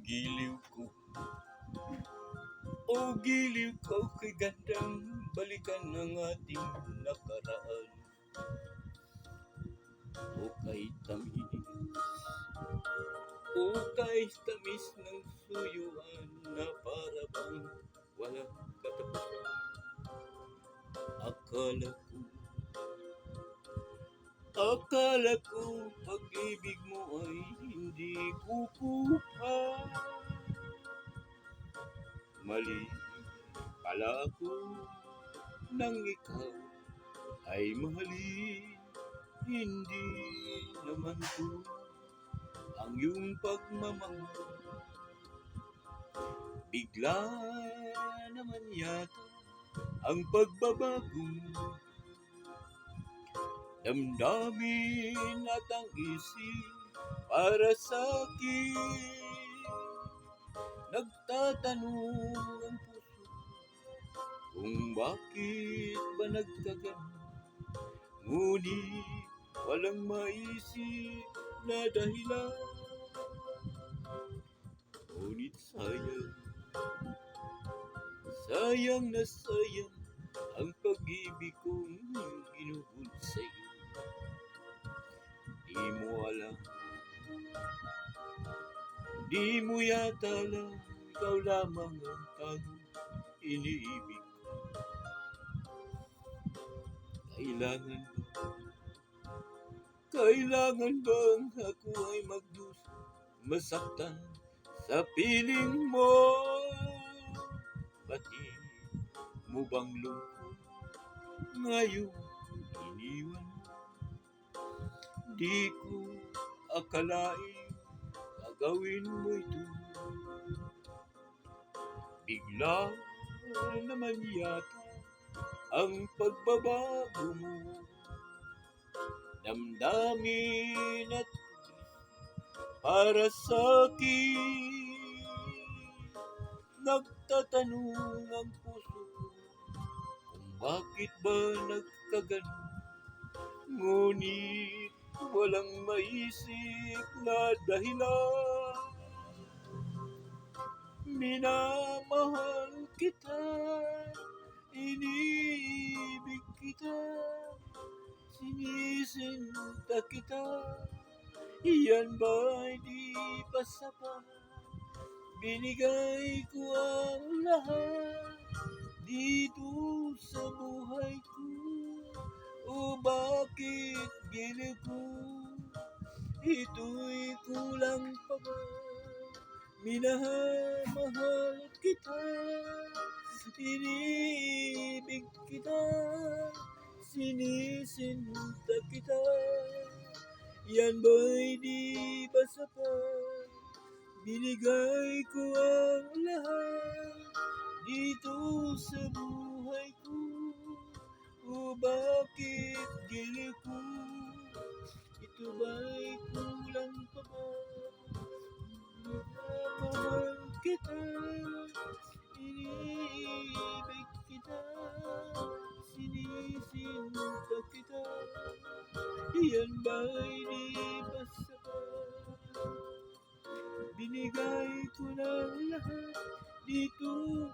giliw ko, o giliw ko kay gandang balikan ng ating nakaraan. O kay tamis ng suyuan na para bang walang katapusan. Akala ko pag-ibig mo ay hindi kukuha. Mali pala ako nang ikaw ay mahalin. Hindi naman ko ang iyong pagmamahal. Bigla naman yata ang pagbabago. Damdamin at ang isip para sa'kin. Nagtatanong ang puso kung bakit ba nagkaganon. Ngunit walang maisip na dahilan. Ngunit sayang na sayang ang pag-ibig kong ginuhod sa'yo. Di mo yata alam, ikaw lamang ang taong iniibig ko. Kailangan bang ako ay magdusa, masaktan sa piling mo? Pati mo bang lungkot ngayon iniwan mo? Di ko akalain gagawin mo ito. Bigla naman yata ang pagbabago mo. Damdamin at para sa'kin. Nagtatanong ang puso kung bakit ba nagkaganon. Ngunit walang maisip na dahilan. Minamahal kita, iniibig kita, sinisinta kita. Iyan ba'y di pa sapat? Binigay ko ang lahat dito sa buhay ko. O bakit giliw ko? Ito'y kulang pa ba? Minamahal kita, iniibig kita, sinisinta kita. Yan ba'y di ba sapat? Binigay ko ang lahat dito sa buhay ko. O bakit giliw ko? Ito ba'y kulang pa ba? Minamahal kita, iniibig kita, sinisinta kita. Iyan ba'y di ba sapat? Binigay ko ng lahat dito